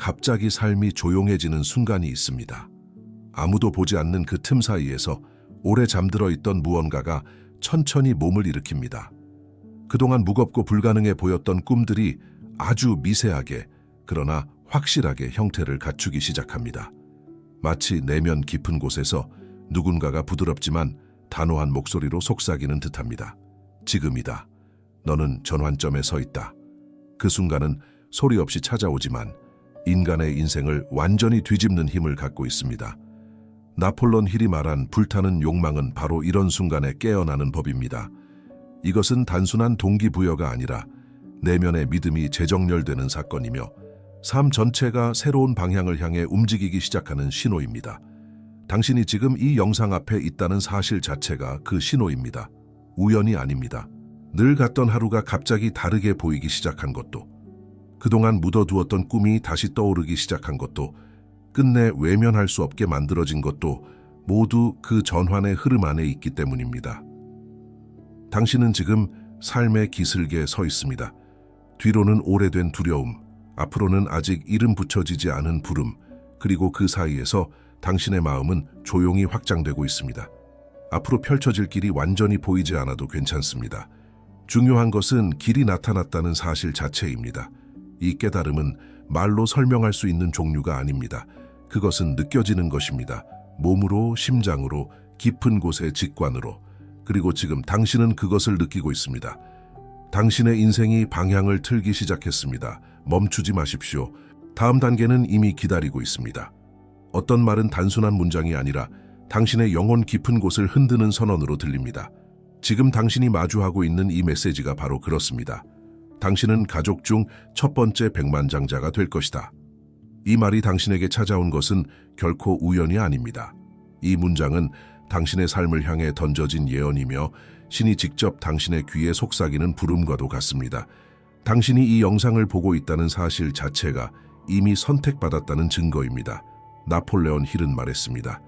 갑자기 삶이 조용해지는 순간이 있습니다. 아무도 보지 않는 그 틈 사이에서 오래 잠들어 있던 무언가가 천천히 몸을 일으킵니다. 그동안 무겁고 불가능해 보였던 꿈들이 아주 미세하게, 그러나 확실하게 형태를 갖추기 시작합니다. 마치 내면 깊은 곳에서 누군가가 부드럽지만 단호한 목소리로 속삭이는 듯합니다. 지금이다. 너는 전환점에 서 있다. 그 순간은 소리 없이 찾아오지만 인간의 인생을 완전히 뒤집는 힘을 갖고 있습니다. 나폴레옹 힐이 말한 불타는 욕망은 바로 이런 순간에 깨어나는 법입니다. 이것은 단순한 동기부여가 아니라 내면의 믿음이 재정렬되는 사건이며 삶 전체가 새로운 방향을 향해 움직이기 시작하는 신호입니다. 당신이 지금 이 영상 앞에 있다는 사실 자체가 그 신호입니다. 우연이 아닙니다. 늘 갔던 하루가 갑자기 다르게 보이기 시작한 것도, 그동안 묻어두었던 꿈이 다시 떠오르기 시작한 것도, 끝내 외면할 수 없게 만들어진 것도 모두 그 전환의 흐름 안에 있기 때문입니다. 당신은 지금 삶의 기슭에 서 있습니다. 뒤로는 오래된 두려움, 앞으로는 아직 이름 붙여지지 않은 부름, 그리고 그 사이에서 당신의 마음은 조용히 확장되고 있습니다. 앞으로 펼쳐질 길이 완전히 보이지 않아도 괜찮습니다. 중요한 것은 길이 나타났다는 사실 자체입니다. 이 깨달음은 말로 설명할 수 있는 종류가 아닙니다. 그것은 느껴지는 것입니다. 몸으로, 심장으로, 깊은 곳의 직관으로. 그리고 지금 당신은 그것을 느끼고 있습니다. 당신의 인생이 방향을 틀기 시작했습니다. 멈추지 마십시오. 다음 단계는 이미 기다리고 있습니다. 어떤 말은 단순한 문장이 아니라 당신의 영혼 깊은 곳을 흔드는 선언으로 들립니다. 지금 당신이 마주하고 있는 이 메시지가 바로 그렇습니다. 당신은 가족 중 첫 번째 백만장자가 될 것이다. 이 말이 당신에게 찾아온 것은 결코 우연이 아닙니다. 이 문장은 당신의 삶을 향해 던져진 예언이며 신이 직접 당신의 귀에 속삭이는 부름과도 같습니다. 당신이 이 영상을 보고 있다는 사실 자체가 이미 선택받았다는 증거입니다. 나폴레옹 힐은 말했습니다.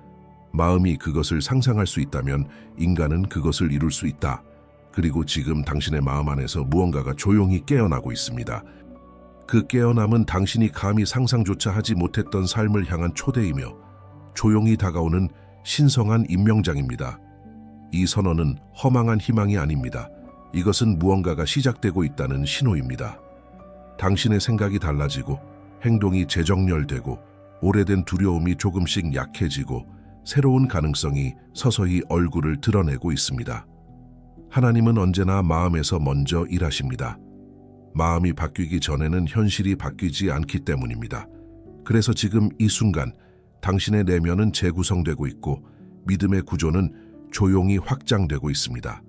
마음이 그것을 상상할 수 있다면 인간은 그것을 이룰 수 있다. 그리고 지금 당신의 마음 안에서 무언가가 조용히 깨어나고 있습니다. 그 깨어남은 당신이 감히 상상조차 하지 못했던 삶을 향한 초대이며 조용히 다가오는 신성한 임명장입니다. 이 선언은 허망한 희망이 아닙니다. 이것은 무언가가 시작되고 있다는 신호입니다. 당신의 생각이 달라지고 행동이 재정렬되고 오래된 두려움이 조금씩 약해지고 새로운 가능성이 서서히 얼굴을 드러내고 있습니다. 하나님은 언제나 마음에서 먼저 일하십니다. 마음이 바뀌기 전에는 현실이 바뀌지 않기 때문입니다. 그래서 지금 이 순간 당신의 내면은 재구성되고 있고 믿음의 구조는 조용히 확장되고 있습니다.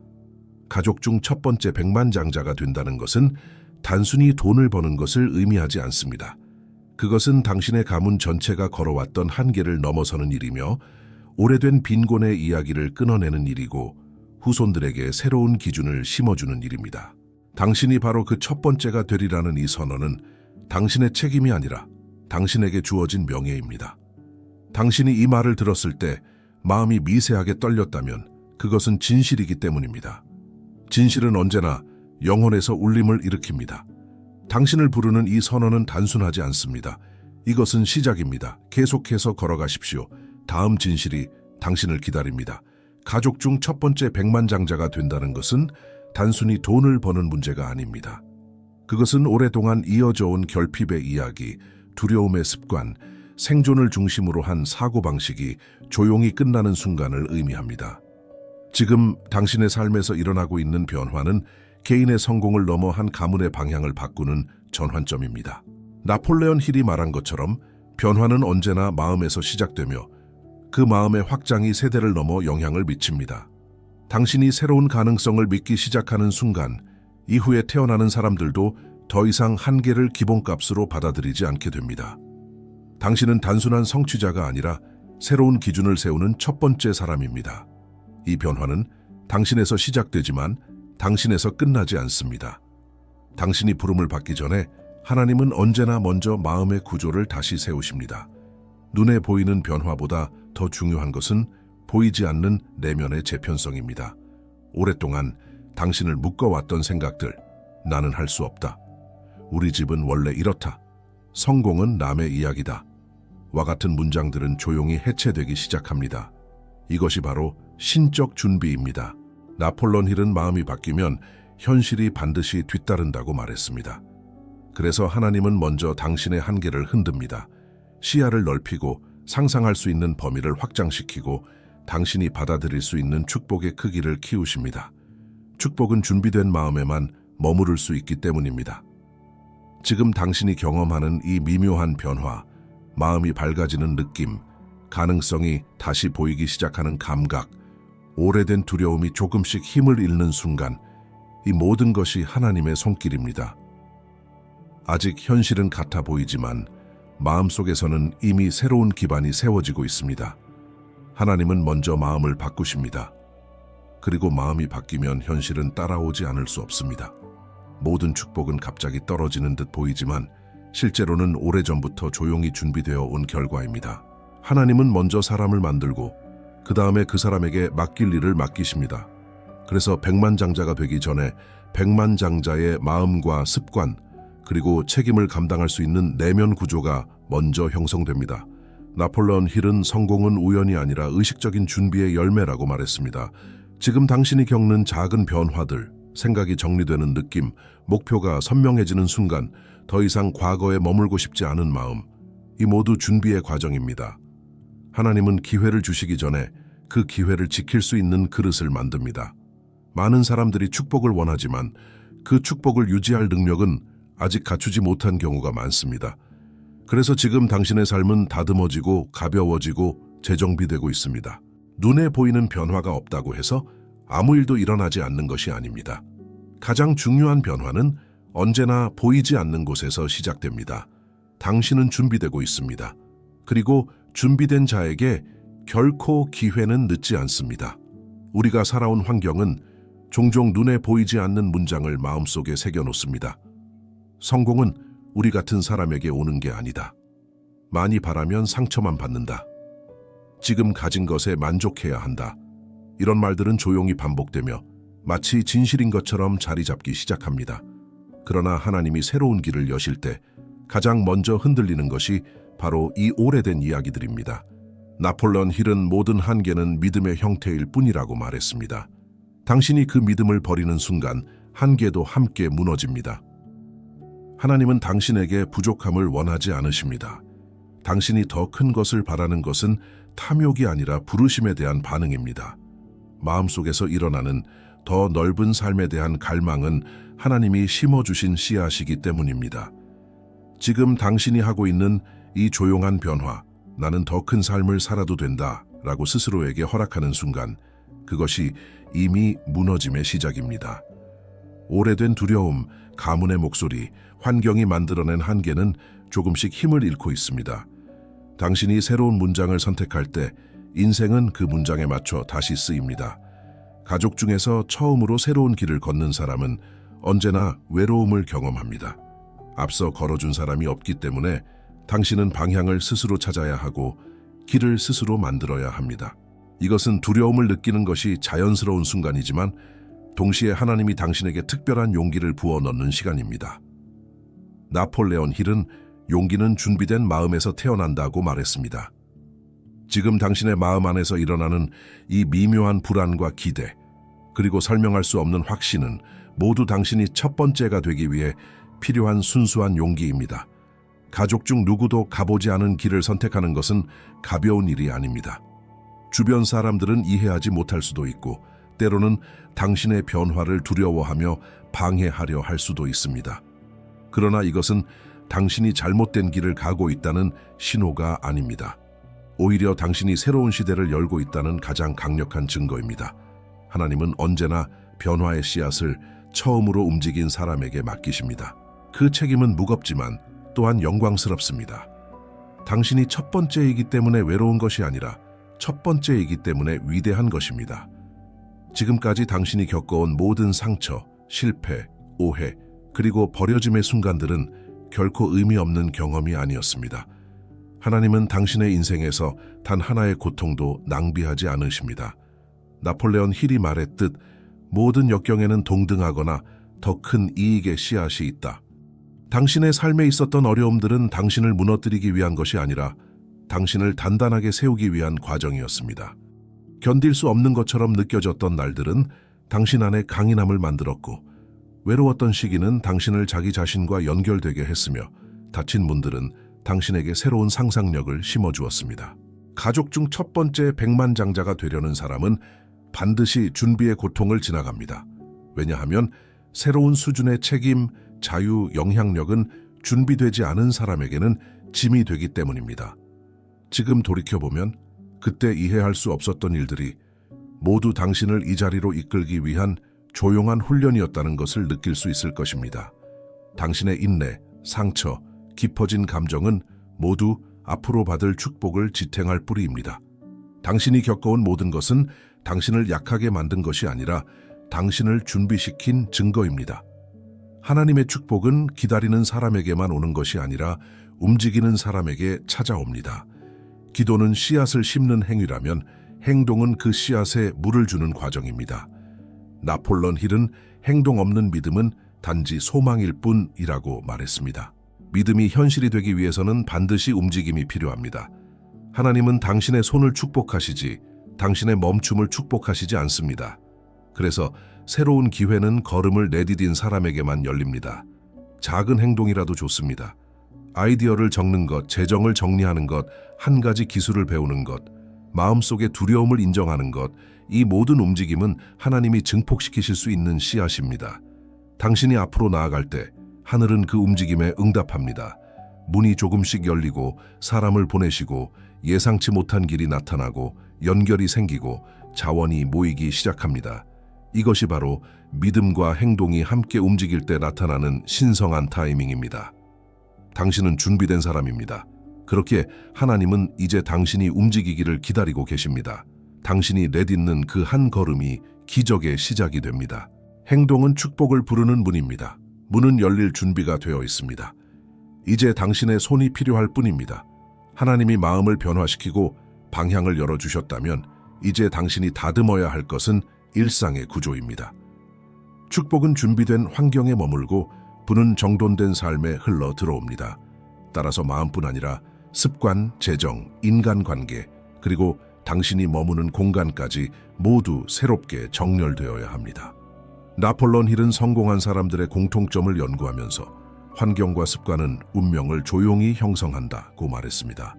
가족 중 첫 번째 백만장자가 된다는 것은 단순히 돈을 버는 것을 의미하지 않습니다. 그것은 당신의 가문 전체가 걸어왔던 한계를 넘어서는 일이며 오래된 빈곤의 이야기를 끊어내는 일이고 후손들에게 새로운 기준을 심어주는 일입니다. 당신이 바로 그 첫 번째가 되리라는 이 선언은 당신의 책임이 아니라 당신에게 주어진 명예입니다. 당신이 이 말을 들었을 때 마음이 미세하게 떨렸다면 그것은 진실이기 때문입니다. 진실은 언제나 영혼에서 울림을 일으킵니다. 당신을 부르는 이 선언은 단순하지 않습니다. 이것은 시작입니다. 계속해서 걸어가십시오. 다음 진실이 당신을 기다립니다. 가족 중 첫 번째 백만장자가 된다는 것은 단순히 돈을 버는 문제가 아닙니다. 그것은 오랫동안 이어져 온 결핍의 이야기, 두려움의 습관, 생존을 중심으로 한 사고방식이 조용히 끝나는 순간을 의미합니다. 지금 당신의 삶에서 일어나고 있는 변화는 개인의 성공을 넘어 한 가문의 방향을 바꾸는 전환점입니다. 나폴레옹 힐이 말한 것처럼 변화는 언제나 마음에서 시작되며 그 마음의 확장이 세대를 넘어 영향을 미칩니다. 당신이 새로운 가능성을 믿기 시작하는 순간 이후에 태어나는 사람들도 더 이상 한계를 기본값으로 받아들이지 않게 됩니다. 당신은 단순한 성취자가 아니라 새로운 기준을 세우는 첫 번째 사람입니다. 이 변화는 당신에서 시작되지만 당신에서 끝나지 않습니다. 당신이 부름을 받기 전에 하나님은 언제나 먼저 마음의 구조를 다시 세우십니다. 눈에 보이는 변화보다 더 중요한 것은 보이지 않는 내면의 재편성입니다. 오랫동안 당신을 묶어왔던 생각들, 나는 할 수 없다. 우리 집은 원래 이렇다. 성공은 남의 이야기다. 와 같은 문장들은 조용히 해체되기 시작합니다. 이것이 바로 신적 준비입니다. 나폴레옹 힐은 마음이 바뀌면 현실이 반드시 뒤따른다고 말했습니다. 그래서 하나님은 먼저 당신의 한계를 흔듭니다. 시야를 넓히고 상상할 수 있는 범위를 확장시키고 당신이 받아들일 수 있는 축복의 크기를 키우십니다. 축복은 준비된 마음에만 머무를 수 있기 때문입니다. 지금 당신이 경험하는 이 미묘한 변화, 마음이 밝아지는 느낌, 가능성이 다시 보이기 시작하는 감각, 오래된 두려움이 조금씩 힘을 잃는 순간, 이 모든 것이 하나님의 손길입니다. 아직 현실은 같아 보이지만 마음속에서는 이미 새로운 기반이 세워지고 있습니다. 하나님은 먼저 마음을 바꾸십니다. 그리고 마음이 바뀌면 현실은 따라오지 않을 수 없습니다. 모든 축복은 갑자기 떨어지는 듯 보이지만 실제로는 오래전부터 조용히 준비되어 온 결과입니다. 하나님은 먼저 사람을 만들고 그 다음에 그 사람에게 맡길 일을 맡기십니다. 그래서 백만장자가 되기 전에 백만장자의 마음과 습관, 그리고 책임을 감당할 수 있는 내면 구조가 먼저 형성됩니다. 나폴레옹 힐은 성공은 우연이 아니라 의식적인 준비의 열매라고 말했습니다. 지금 당신이 겪는 작은 변화들, 생각이 정리되는 느낌, 목표가 선명해지는 순간, 더 이상 과거에 머물고 싶지 않은 마음, 이 모두 준비의 과정입니다. 하나님은 기회를 주시기 전에 그 기회를 지킬 수 있는 그릇을 만듭니다. 많은 사람들이 축복을 원하지만 그 축복을 유지할 능력은 아직 갖추지 못한 경우가 많습니다. 그래서 지금 당신의 삶은 다듬어지고 가벼워지고 재정비되고 있습니다. 눈에 보이는 변화가 없다고 해서 아무 일도 일어나지 않는 것이 아닙니다. 가장 중요한 변화는 언제나 보이지 않는 곳에서 시작됩니다. 당신은 준비되고 있습니다. 그리고 준비된 자에게 결코 기회는 늦지 않습니다. 우리가 살아온 환경은 종종 눈에 보이지 않는 문장을 마음속에 새겨놓습니다. 성공은 우리 같은 사람에게 오는 게 아니다. 많이 바라면 상처만 받는다. 지금 가진 것에 만족해야 한다. 이런 말들은 조용히 반복되며 마치 진실인 것처럼 자리 잡기 시작합니다. 그러나 하나님이 새로운 길을 여실 때 가장 먼저 흔들리는 것이 바로 이 오래된 이야기들입니다. 나폴레옹 힐은 모든 한계는 믿음의 형태일 뿐이라고 말했습니다. 당신이 그 믿음을 버리는 순간 한계도 함께 무너집니다. 하나님은 당신에게 부족함을 원하지 않으십니다. 당신이 더 큰 것을 바라는 것은 탐욕이 아니라 부르심에 대한 반응입니다. 마음속에서 일어나는 더 넓은 삶에 대한 갈망은 하나님이 심어주신 씨앗이기 때문입니다. 지금 당신이 하고 있는 이 조용한 변화, 나는 더 큰 삶을 살아도 된다 라고 스스로에게 허락하는 순간, 그것이 이미 무너짐의 시작입니다. 오래된 두려움, 가문의 목소리, 환경이 만들어낸 한계는 조금씩 힘을 잃고 있습니다. 당신이 새로운 문장을 선택할 때 인생은 그 문장에 맞춰 다시 쓰입니다. 가족 중에서 처음으로 새로운 길을 걷는 사람은 언제나 외로움을 경험합니다. 앞서 걸어준 사람이 없기 때문에 당신은 방향을 스스로 찾아야 하고 길을 스스로 만들어야 합니다. 이것은 두려움을 느끼는 것이 자연스러운 순간이지만 동시에 하나님이 당신에게 특별한 용기를 부어 넣는 시간입니다. 나폴레옹 힐은 용기는 준비된 마음에서 태어난다고 말했습니다. 지금 당신의 마음 안에서 일어나는 이 미묘한 불안과 기대, 그리고 설명할 수 없는 확신은 모두 당신이 첫 번째가 되기 위해 필요한 순수한 용기입니다. 가족 중 누구도 가보지 않은 길을 선택하는 것은 가벼운 일이 아닙니다. 주변 사람들은 이해하지 못할 수도 있고 때로는 당신의 변화를 두려워하며 방해하려 할 수도 있습니다. 그러나 이것은 당신이 잘못된 길을 가고 있다는 신호가 아닙니다. 오히려 당신이 새로운 시대를 열고 있다는 가장 강력한 증거입니다. 하나님은 언제나 변화의 씨앗을 처음으로 움직인 사람에게 맡기십니다. 그 책임은 무겁지만 또한 영광스럽습니다. 당신이 첫 번째이기 때문에 외로운 것이 아니라 첫 번째이기 때문에 위대한 것입니다. 지금까지 당신이 겪어온 모든 상처, 실패, 오해, 그리고 버려짐의 순간들은 결코 의미 없는 경험이 아니었습니다. 하나님은 당신의 인생에서 단 하나의 고통도 낭비하지 않으십니다. 나폴레옹 힐이 말했듯 모든 역경에는 동등하거나 더 큰 이익의 씨앗이 있다. 당신의 삶에 있었던 어려움들은 당신을 무너뜨리기 위한 것이 아니라 당신을 단단하게 세우기 위한 과정이었습니다. 견딜 수 없는 것처럼 느껴졌던 날들은 당신 안에 강인함을 만들었고, 외로웠던 시기는 당신을 자기 자신과 연결되게 했으며, 다친 문들은 당신에게 새로운 상상력을 심어주었습니다. 가족 중 첫 번째 백만장자가 되려는 사람은 반드시 준비의 고통을 지나갑니다. 왜냐하면 새로운 수준의 책임, 자유, 영향력은 준비되지 않은 사람에게는 짐이 되기 때문입니다. 지금 돌이켜보면 그때 이해할 수 없었던 일들이 모두 당신을 이 자리로 이끌기 위한 조용한 훈련이었다는 것을 느낄 수 있을 것입니다. 당신의 인내, 상처, 깊어진 감정은 모두 앞으로 받을 축복을 지탱할 뿌리입니다. 당신이 겪어온 모든 것은 당신을 약하게 만든 것이 아니라 당신을 준비시킨 증거입니다. 하나님의 축복은 기다리는 사람에게만 오는 것이 아니라 움직이는 사람에게 찾아옵니다. 기도는 씨앗을 심는 행위라면 행동은 그 씨앗에 물을 주는 과정입니다. 나폴론 힐은 행동 없는 믿음은 단지 소망일 뿐이라고 말했습니다. 믿음이 현실이 되기 위해서는 반드시 움직임이 필요합니다. 하나님은 당신의 손을 축복하시지 당신의 멈춤을 축복하시지 않습니다. 그래서 새로운 기회는 걸음을 내디딘 사람에게만 열립니다. 작은 행동이라도 좋습니다. 아이디어를 적는 것, 재정을 정리하는 것, 한 가지 기술을 배우는 것, 마음속의 두려움을 인정하는 것, 이 모든 움직임은 하나님이 증폭시키실 수 있는 씨앗입니다. 당신이 앞으로 나아갈 때 하늘은 그 움직임에 응답합니다. 문이 조금씩 열리고 사람을 보내시고 예상치 못한 길이 나타나고 연결이 생기고 자원이 모이기 시작합니다. 이것이 바로 믿음과 행동이 함께 움직일 때 나타나는 신성한 타이밍입니다. 당신은 준비된 사람입니다. 그렇게 하나님은 이제 당신이 움직이기를 기다리고 계십니다. 당신이 내딛는 그 한 걸음이 기적의 시작이 됩니다. 행동은 축복을 부르는 문입니다. 문은 열릴 준비가 되어 있습니다. 이제 당신의 손이 필요할 뿐입니다. 하나님이 마음을 변화시키고 방향을 열어주셨다면 이제 당신이 다듬어야 할 것은 일상의 구조입니다. 축복은 준비된 환경에 머물고 부는 정돈된 삶에 흘러 들어옵니다. 따라서 마음뿐 아니라 습관, 재정, 인간관계, 그리고 당신이 머무는 공간까지 모두 새롭게 정렬되어야 합니다. 나폴론 힐은 성공한 사람들의 공통점을 연구하면서 환경과 습관은 운명을 조용히 형성한다고 말했습니다.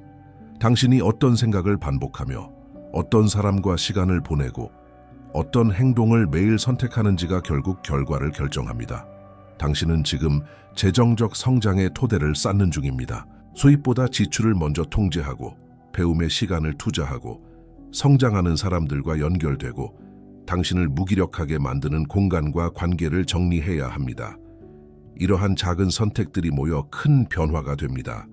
당신이 어떤 생각을 반복하며 어떤 사람과 시간을 보내고 어떤 행동을 매일 선택하는지가 결국 결과를 결정합니다. 당신은 지금 재정적 성장의 토대를 쌓는 중입니다. 수입보다 지출을 먼저 통제하고 배움에 시간을 투자하고 성장하는 사람들과 연결되고 당신을 무기력하게 만드는 공간과 관계를 정리해야 합니다. 이러한 작은 선택들이 모여 큰 변화가 됩니다.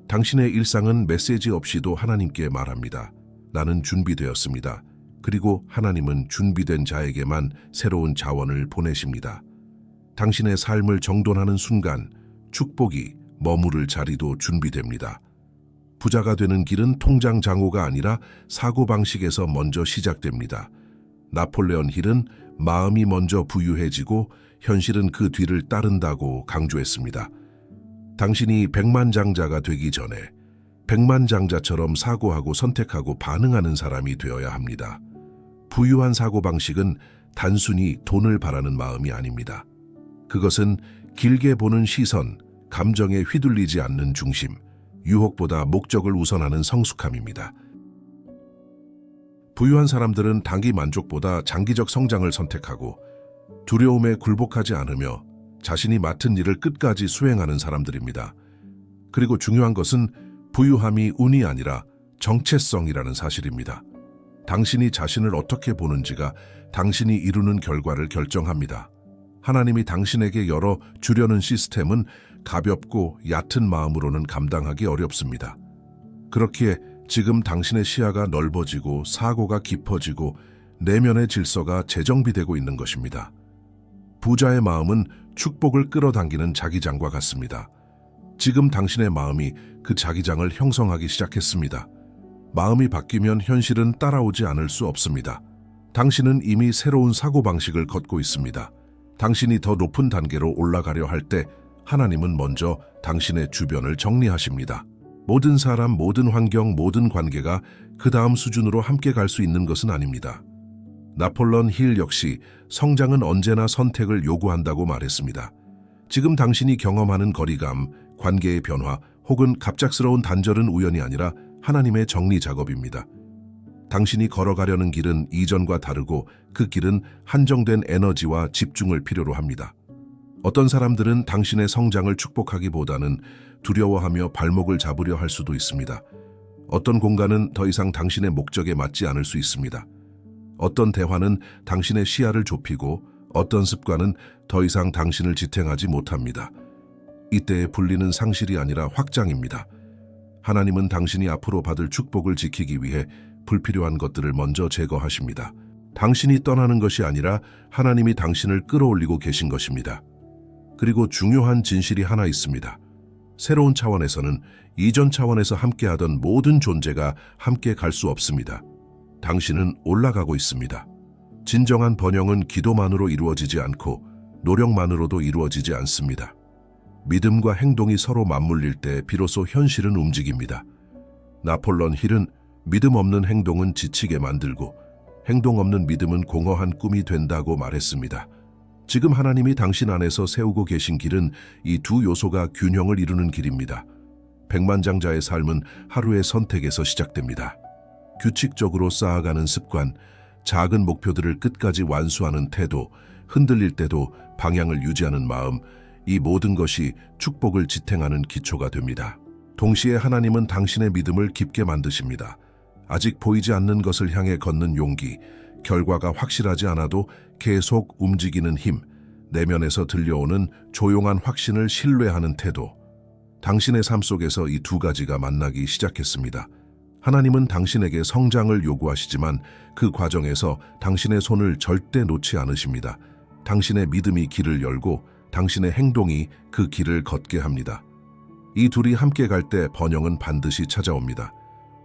당신의 일상은 메시지 없이도 하나님께 말합니다. 나는 준비되었습니다. 그리고 하나님은 준비된 자에게만 새로운 자원을 보내십니다. 당신의 삶을 정돈하는 순간 축복이 머무를 자리도 준비됩니다. 부자가 되는 길은 통장 잔고가 아니라 사고방식에서 먼저 시작됩니다. 나폴레온 힐은 마음이 먼저 부유해지고 현실은 그 뒤를 따른다고 강조했습니다. 당신이 백만장자가 되기 전에 백만장자처럼 사고하고 선택하고 반응하는 사람이 되어야 합니다. 부유한 사고방식은 단순히 돈을 바라는 마음이 아닙니다. 그것은 길게 보는 시선, 감정에 휘둘리지 않는 중심, 유혹보다 목적을 우선하는 성숙함입니다. 부유한 사람들은 단기 만족보다 장기적 성장을 선택하고 두려움에 굴복하지 않으며 자신이 맡은 일을 끝까지 수행하는 사람들입니다. 그리고 중요한 것은 부유함이 운이 아니라 정체성이라는 사실입니다. 당신이 자신을 어떻게 보는지가 당신이 이루는 결과를 결정합니다. 하나님이 당신에게 열어 주려는 시스템은 가볍고 얕은 마음으로는 감당하기 어렵습니다. 그렇기에 지금 당신의 시야가 넓어지고 사고가 깊어지고 내면의 질서가 재정비되고 있는 것입니다. 부자의 마음은 축복을 끌어당기는 자기장과 같습니다. 지금 당신의 마음이 그 자기장을 형성하기 시작했습니다. 마음이 바뀌면 현실은 따라오지 않을 수 없습니다. 당신은 이미 새로운 사고방식을 걷고 있습니다. 당신이 더 높은 단계로 올라가려 할 때 하나님은 먼저 당신의 주변을 정리하십니다. 모든 사람, 모든 환경, 모든 관계가 그 다음 수준으로 함께 갈 수 있는 것은 아닙니다. 나폴레온 힐 역시 성장은 언제나 선택을 요구한다고 말했습니다. 지금 당신이 경험하는 거리감, 관계의 변화 혹은 갑작스러운 단절은 우연이 아니라 하나님의 정리 작업입니다. 당신이 걸어가려는 길은 이전과 다르고 그 길은 한정된 에너지와 집중을 필요로 합니다. 어떤 사람들은 당신의 성장을 축복하기보다는 두려워하며 발목을 잡으려 할 수도 있습니다. 어떤 공간은 더 이상 당신의 목적에 맞지 않을 수 있습니다. 어떤 대화는 당신의 시야를 좁히고 어떤 습관은 더 이상 당신을 지탱하지 못합니다. 이때의 분리는 상실이 아니라 확장입니다. 하나님은 당신이 앞으로 받을 축복을 지키기 위해 불필요한 것들을 먼저 제거하십니다. 당신이 떠나는 것이 아니라 하나님이 당신을 끌어올리고 계신 것입니다. 그리고 중요한 진실이 하나 있습니다. 새로운 차원에서는 이전 차원에서 함께하던 모든 존재가 함께 갈 수 없습니다. 당신은 올라가고 있습니다. 진정한 번영은 기도만으로 이루어지지 않고 노력만으로도 이루어지지 않습니다. 믿음과 행동이 서로 맞물릴 때 비로소 현실은 움직입니다. 나폴레온 힐은 믿음 없는 행동은 지치게 만들고 행동 없는 믿음은 공허한 꿈이 된다고 말했습니다. 지금 하나님이 당신 안에서 세우고 계신 길은 이 두 요소가 균형을 이루는 길입니다. 백만장자의 삶은 하루의 선택에서 시작됩니다. 규칙적으로 쌓아가는 습관, 작은 목표들을 끝까지 완수하는 태도, 흔들릴 때도 방향을 유지하는 마음, 이 모든 것이 축복을 지탱하는 기초가 됩니다. 동시에 하나님은 당신의 믿음을 깊게 만드십니다. 아직 보이지 않는 것을 향해 걷는 용기, 결과가 확실하지 않아도 계속 움직이는 힘, 내면에서 들려오는 조용한 확신을 신뢰하는 태도. 당신의 삶 속에서 이 두 가지가 만나기 시작했습니다. 하나님은 당신에게 성장을 요구하시지만 그 과정에서 당신의 손을 절대 놓지 않으십니다. 당신의 믿음이 길을 열고 당신의 행동이 그 길을 걷게 합니다. 이 둘이 함께 갈 때 번영은 반드시 찾아옵니다.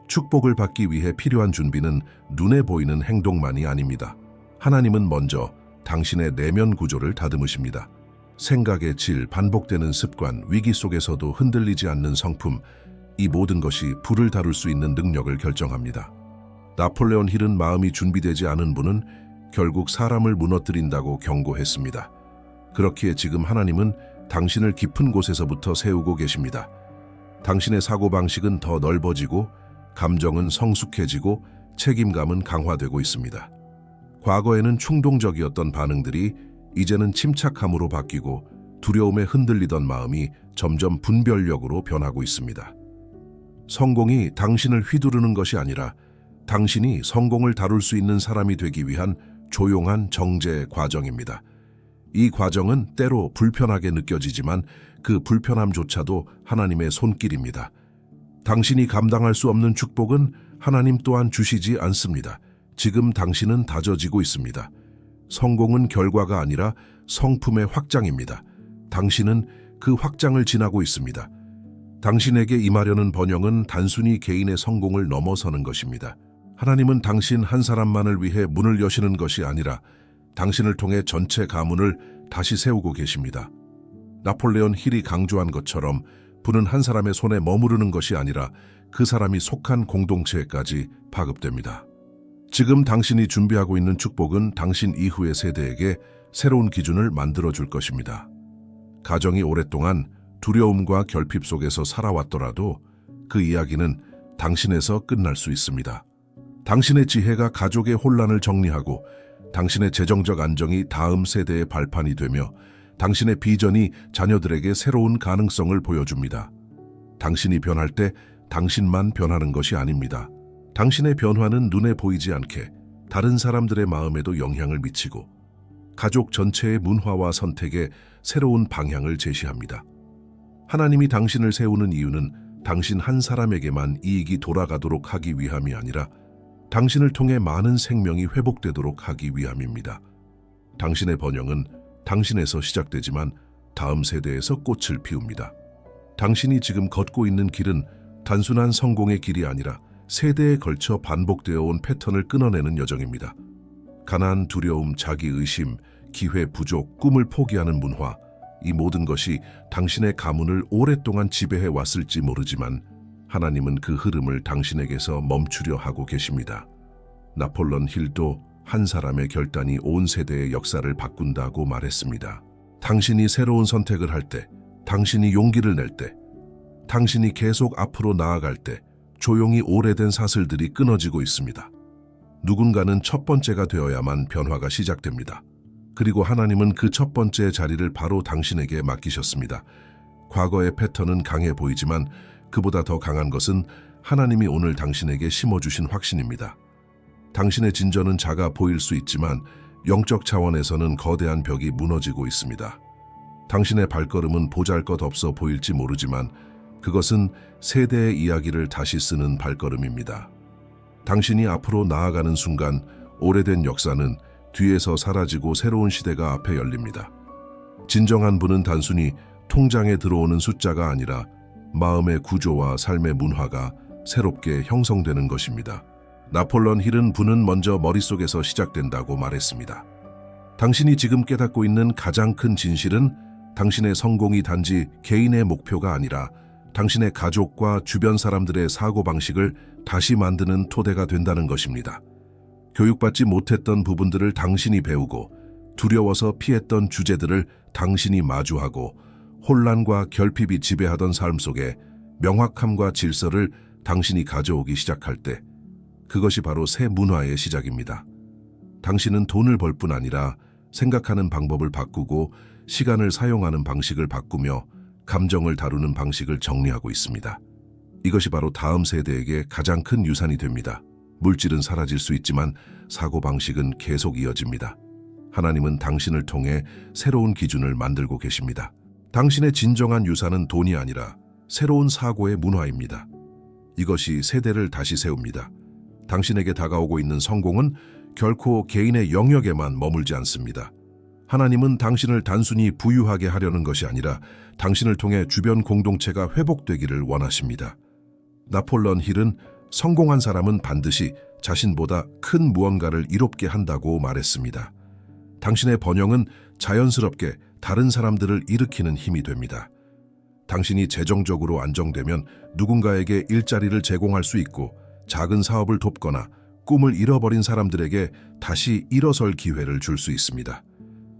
축복을 받기 위해 필요한 준비는 눈에 보이는 행동만이 아닙니다. 하나님은 먼저 당신의 내면 구조를 다듬으십니다. 생각의 질, 반복되는 습관, 위기 속에서도 흔들리지 않는 성품, 이 모든 것이 불을 다룰 수 있는 능력을 결정합니다. 나폴레온 힐은 마음이 준비되지 않은 분은 결국 사람을 무너뜨린다고 경고했습니다. 그렇기에 지금 하나님은 당신을 깊은 곳에서부터 세우고 계십니다. 당신의 사고방식은 더 넓어지고 감정은 성숙해지고 책임감은 강화되고 있습니다. 과거에는 충동적이었던 반응들이 이제는 침착함으로 바뀌고 두려움에 흔들리던 마음이 점점 분별력으로 변하고 있습니다. 성공이 당신을 휘두르는 것이 아니라 당신이 성공을 다룰 수 있는 사람이 되기 위한 조용한 정제 과정입니다. 이 과정은 때로 불편하게 느껴지지만 그 불편함조차도 하나님의 손길입니다. 당신이 감당할 수 없는 축복은 하나님 또한 주시지 않습니다. 지금 당신은 다져지고 있습니다. 성공은 결과가 아니라 성품의 확장입니다. 당신은 그 확장을 지나고 있습니다. 당신에게 임하려는 번영은 단순히 개인의 성공을 넘어서는 것입니다. 하나님은 당신 한 사람만을 위해 문을 여시는 것이 아니라 당신을 통해 전체 가문을 다시 세우고 계십니다. 나폴레온 힐이 강조한 것처럼 부는 한 사람의 손에 머무르는 것이 아니라 그 사람이 속한 공동체까지 파급됩니다. 지금 당신이 준비하고 있는 축복은 당신 이후의 세대에게 새로운 기준을 만들어줄 것입니다. 가정이 오랫동안 두려움과 결핍 속에서 살아왔더라도 그 이야기는 당신에서 끝날 수 있습니다. 당신의 지혜가 가족의 혼란을 정리하고 당신의 재정적 안정이 다음 세대의 발판이 되며 당신의 비전이 자녀들에게 새로운 가능성을 보여줍니다. 당신이 변할 때 당신만 변하는 것이 아닙니다. 당신의 변화는 눈에 보이지 않게 다른 사람들의 마음에도 영향을 미치고 가족 전체의 문화와 선택에 새로운 방향을 제시합니다. 하나님이 당신을 세우는 이유는 당신 한 사람에게만 이익이 돌아가도록 하기 위함이 아니라 당신을 통해 많은 생명이 회복되도록 하기 위함입니다. 당신의 번영은 당신에서 시작되지만 다음 세대에서 꽃을 피웁니다. 당신이 지금 걷고 있는 길은 단순한 성공의 길이 아니라 세대에 걸쳐 반복되어 온 패턴을 끊어내는 여정입니다. 가난, 두려움, 자기의심, 기회 부족, 꿈을 포기하는 문화, 이 모든 것이 당신의 가문을 오랫동안 지배해 왔을지 모르지만 하나님은 그 흐름을 당신에게서 멈추려 하고 계십니다. 나폴레옹 힐도 한 사람의 결단이 온 세대의 역사를 바꾼다고 말했습니다. 당신이 새로운 선택을 할 때, 당신이 용기를 낼 때, 당신이 계속 앞으로 나아갈 때 조용히 오래된 사슬들이 끊어지고 있습니다. 누군가는 첫 번째가 되어야만 변화가 시작됩니다. 그리고 하나님은 그 첫 번째 자리를 바로 당신에게 맡기셨습니다. 과거의 패턴은 강해 보이지만 그보다 더 강한 것은 하나님이 오늘 당신에게 심어주신 확신입니다. 당신의 진전은 작아 보일 수 있지만 영적 차원에서는 거대한 벽이 무너지고 있습니다. 당신의 발걸음은 보잘것없어 보일지 모르지만 그것은 세대의 이야기를 다시 쓰는 발걸음입니다. 당신이 앞으로 나아가는 순간 오래된 역사는 뒤에서 사라지고 새로운 시대가 앞에 열립니다. 진정한 부는 단순히 통장에 들어오는 숫자가 아니라 마음의 구조와 삶의 문화가 새롭게 형성되는 것입니다. 나폴레옹 힐은 부는 먼저 머릿속에서 시작된다고 말했습니다. 당신이 지금 깨닫고 있는 가장 큰 진실은 당신의 성공이 단지 개인의 목표가 아니라 당신의 가족과 주변 사람들의 사고방식을 다시 만드는 토대가 된다는 것입니다. 교육받지 못했던 부분들을 당신이 배우고 두려워서 피했던 주제들을 당신이 마주하고 혼란과 결핍이 지배하던 삶 속에 명확함과 질서를 당신이 가져오기 시작할 때 그것이 바로 새 문화의 시작입니다. 당신은 돈을 벌 뿐 아니라 생각하는 방법을 바꾸고 시간을 사용하는 방식을 바꾸며 감정을 다루는 방식을 정리하고 있습니다. 이것이 바로 다음 세대에게 가장 큰 유산이 됩니다. 물질은 사라질 수 있지만 사고방식은 계속 이어집니다. 하나님은 당신을 통해 새로운 기준을 만들고 계십니다. 당신의 진정한 유산은 돈이 아니라 새로운 사고의 문화입니다. 이것이 세대를 다시 세웁니다. 당신에게 다가오고 있는 성공은 결코 개인의 영역에만 머물지 않습니다. 하나님은 당신을 단순히 부유하게 하려는 것이 아니라 당신을 통해 주변 공동체가 회복되기를 원하십니다. 나폴레옹 힐은 성공한 사람은 반드시 자신보다 큰 무언가를 이롭게 한다고 말했습니다. 당신의 번영은 자연스럽게 다른 사람들을 일으키는 힘이 됩니다. 당신이 재정적으로 안정되면 누군가에게 일자리를 제공할 수 있고 작은 사업을 돕거나 꿈을 잃어버린 사람들에게 다시 일어설 기회를 줄 수 있습니다.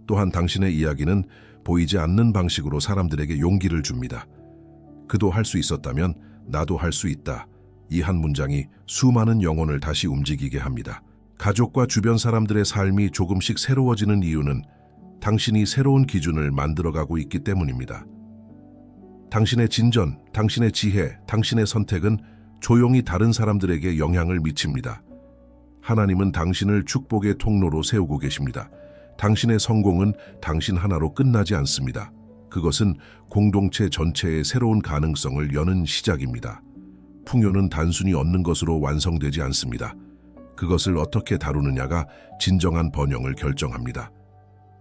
또한 당신의 이야기는 보이지 않는 방식으로 사람들에게 용기를 줍니다. 그도 할 수 있었다면 나도 할 수 있다. 이 한 문장이 수많은 영혼을 다시 움직이게 합니다. 가족과 주변 사람들의 삶이 조금씩 새로워지는 이유는 당신이 새로운 기준을 만들어가고 있기 때문입니다. 당신의 진전, 당신의 지혜, 당신의 선택은 조용히 다른 사람들에게 영향을 미칩니다. 하나님은 당신을 축복의 통로로 세우고 계십니다. 당신의 성공은 당신 하나로 끝나지 않습니다. 그것은 공동체 전체의 새로운 가능성을 여는 시작입니다. 풍요는 단순히 얻는 것으로 완성되지 않습니다. 그것을 어떻게 다루느냐가 진정한 번영을 결정합니다.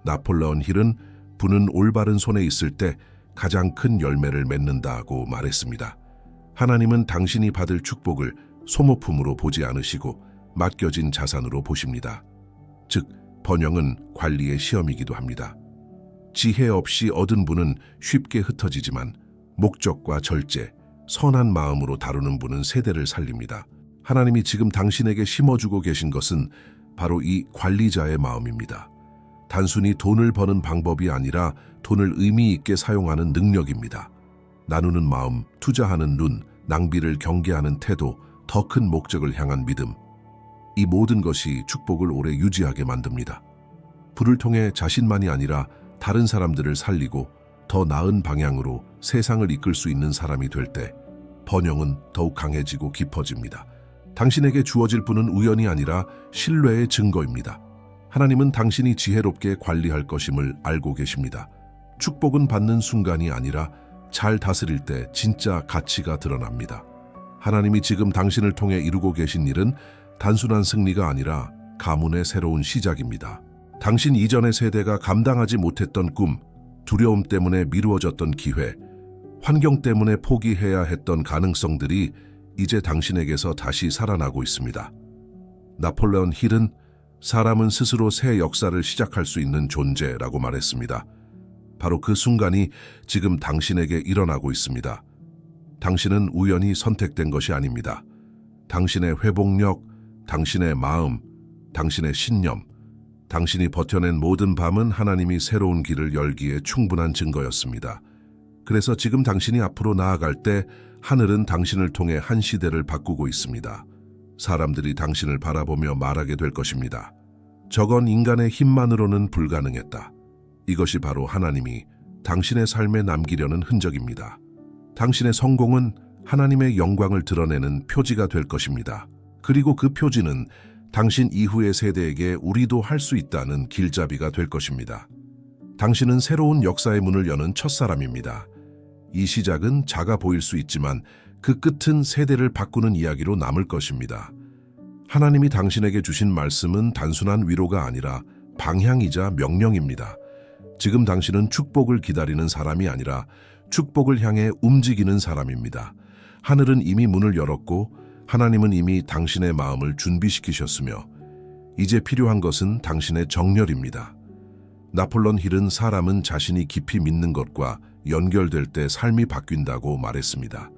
나폴레옹 힐은 부는 올바른 손에 있을 때 가장 큰 열매를 맺는다고 말했습니다. 하나님은 당신이 받을 축복을 소모품으로 보지 않으시고 맡겨진 자산으로 보십니다. 즉, 번영은 관리의 시험이기도 합니다. 지혜 없이 얻은 부는 쉽게 흩어지지만 목적과 절제, 선한 마음으로 다루는 부는 세대를 살립니다. 하나님이 지금 당신에게 심어주고 계신 것은 바로 이 관리자의 마음입니다. 단순히 돈을 버는 방법이 아니라 돈을 의미 있게 사용하는 능력입니다. 나누는 마음, 투자하는 눈, 낭비를 경계하는 태도, 더 큰 목적을 향한 믿음. 이 모든 것이 축복을 오래 유지하게 만듭니다. 부를 통해 자신만이 아니라 다른 사람들을 살리고 더 나은 방향으로 세상을 이끌 수 있는 사람이 될 때 번영은 더욱 강해지고 깊어집니다. 당신에게 주어질 부는 우연이 아니라 신뢰의 증거입니다. 하나님은 당신이 지혜롭게 관리할 것임을 알고 계십니다. 축복은 받는 순간이 아니라 잘 다스릴 때 진짜 가치가 드러납니다. 하나님이 지금 당신을 통해 이루고 계신 일은 단순한 승리가 아니라 가문의 새로운 시작입니다. 당신 이전의 세대가 감당하지 못했던 꿈, 두려움 때문에 미루어졌던 기회, 환경 때문에 포기해야 했던 가능성들이 이제 당신에게서 다시 살아나고 있습니다. 나폴레옹 힐은 사람은 스스로 새 역사를 시작할 수 있는 존재라고 말했습니다. 바로 그 순간이 지금 당신에게 일어나고 있습니다. 당신은 우연히 선택된 것이 아닙니다. 당신의 회복력, 당신의 마음, 당신의 신념, 당신이 버텨낸 모든 밤은 하나님이 새로운 길을 열기에 충분한 증거였습니다. 그래서 지금 당신이 앞으로 나아갈 때 하늘은 당신을 통해 한 시대를 바꾸고 있습니다. 사람들이 당신을 바라보며 말하게 될 것입니다. 저건 인간의 힘만으로는 불가능했다. 이것이 바로 하나님이 당신의 삶에 남기려는 흔적입니다. 당신의 성공은 하나님의 영광을 드러내는 표지가 될 것입니다. 그리고 그 표지는 당신 이후의 세대에게 우리도 할 수 있다는 길잡이가 될 것입니다. 당신은 새로운 역사의 문을 여는 첫사람입니다. 이 시작은 작아 보일 수 있지만 그 끝은 세대를 바꾸는 이야기로 남을 것입니다. 하나님이 당신에게 주신 말씀은 단순한 위로가 아니라 방향이자 명령입니다. 지금 당신은 축복을 기다리는 사람이 아니라 축복을 향해 움직이는 사람입니다. 하늘은 이미 문을 열었고 하나님은 이미 당신의 마음을 준비시키셨으며 이제 필요한 것은 당신의 정열입니다. 나폴론 힐은 사람은 자신이 깊이 믿는 것과 연결될 때 삶이 바뀐다고 말했습니다.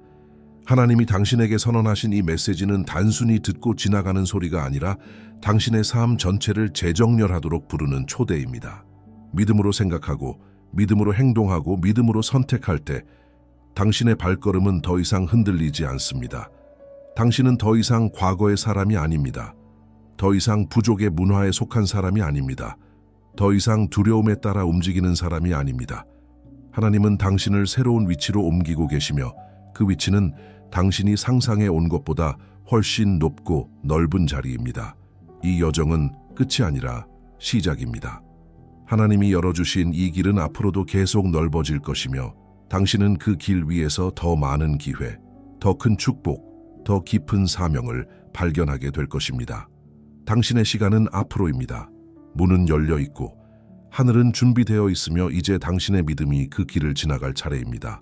하나님이 당신에게 선언하신 이 메시지는 단순히 듣고 지나가는 소리가 아니라 당신의 삶 전체를 재정렬하도록 부르는 초대입니다. 믿음으로 생각하고 믿음으로 행동하고 믿음으로 선택할 때 당신의 발걸음은 더 이상 흔들리지 않습니다. 당신은 더 이상 과거의 사람이 아닙니다. 더 이상 부족의 문화에 속한 사람이 아닙니다. 더 이상 두려움에 따라 움직이는 사람이 아닙니다. 하나님은 당신을 새로운 위치로 옮기고 계시며 그 위치는 당신이 상상해 온 것보다 훨씬 높고 넓은 자리입니다. 이 여정은 끝이 아니라 시작입니다. 하나님이 열어주신 이 길은 앞으로도 계속 넓어질 것이며 당신은 그 길 위에서 더 많은 기회, 더 큰 축복, 더 깊은 사명을 발견하게 될 것입니다. 당신의 시간은 앞으로입니다. 문은 열려 있고 하늘은 준비되어 있으며 이제 당신의 믿음이 그 길을 지나갈 차례입니다.